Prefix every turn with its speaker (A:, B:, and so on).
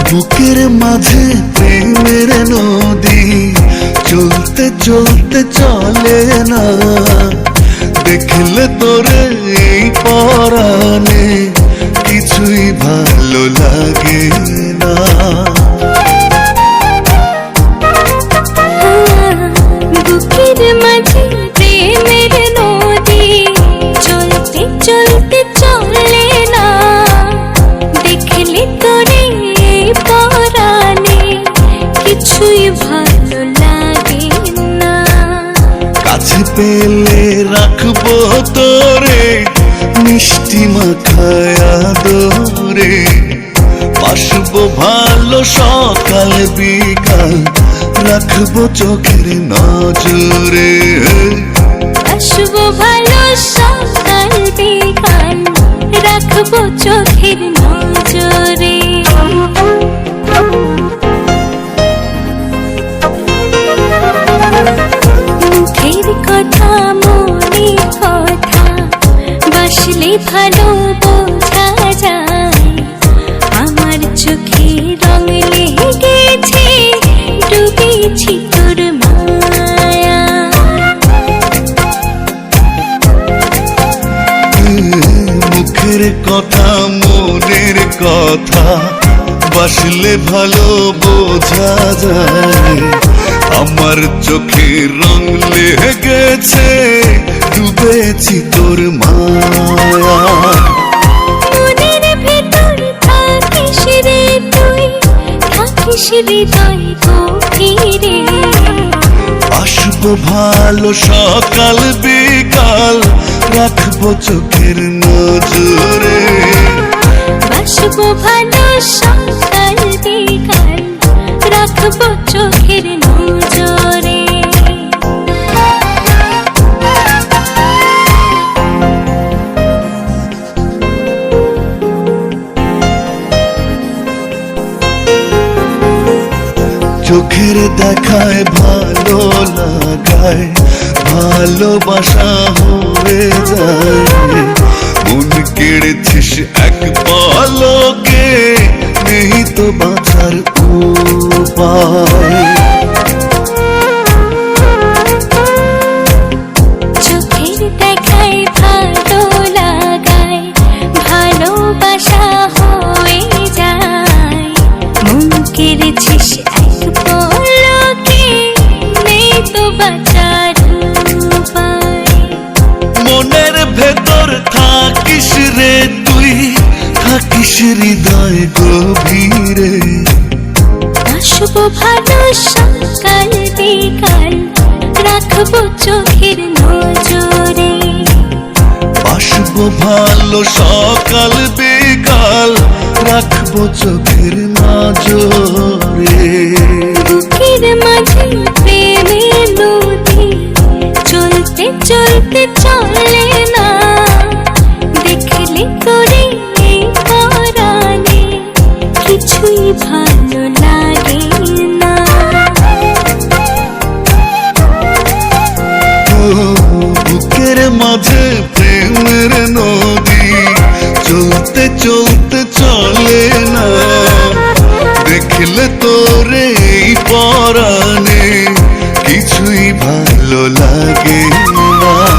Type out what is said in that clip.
A: বুকের মাঝে প্রেমের নদী চলতে চলতে চলে না, দেখলে তোরে এই পরাণে কিছুই ভালো লাগে না।
B: বুকের মাঝে প্রেমের নদী চলতে চলতে চলে না, দেখলে তোরে এই পরাণে কিছুই ভালো লাগে না।
A: কাছে পেলে রাখবো তোরে মিষ্টি মাখায়া দোরে, বাসবো ভালো সকাল বিকাল রাখবো চোখের নজরে।
B: বাসবো ভালো সকাল বিকাল রাখবো চোখের নজরে। মুখের কথা মনে কথা বাসলে ভালো বোঝা যায়, আমার চোখে রং লেগেছে ডুবেছি তোর মায়া।
A: মুখের কথা মনের কথা বাসলে ভালো বোঝা যায়, আমার চোখে রং লেগেছে ডুবেছি তোর মায়া।
B: মনের ভেতর থাকিস রে তুই, থাকিস হৃদয় গভীরে,
A: আসবো ভালো সকাল বিকাল রাখবো চোখের নজরে।
B: বাসবো ভালো সকাল বিকাল রাখবো চোখের নজরে।
A: চোখের দেখায় ভালো লাগায় ভালোবাসা হয়ে যায়, মন কেড়েছিস এক পলকে নেই তো বাঁচার উপায়।
B: চোখের দেখায় ভালো লাগায় ভালোবাসা হয়ে যায়, মন কেড়েছিস এক পলকে নেই তো বাঁচার উপায়।
A: মনের ভেতর থাকিস রে তুই, থাকিস হৃদয় গভীরে,
B: আসবো ভালো সকাল বিকাল রাখবো চোখের নজরে।
A: বাসবো ভালো সকাল বিকাল রাখবো চোখের নজরে।
B: বুকের মাঝে প্রেমের নদী চলতে চলতে চলে না, দেখলে তোরে এই পরাণে কিছুই ভালো লাগে না।
A: বুকের মাঝে প্রেমের নদী চলতে চলতে চলে না, দেখলে তোরে এই পরাণে কিছুই ভালো লাগে না।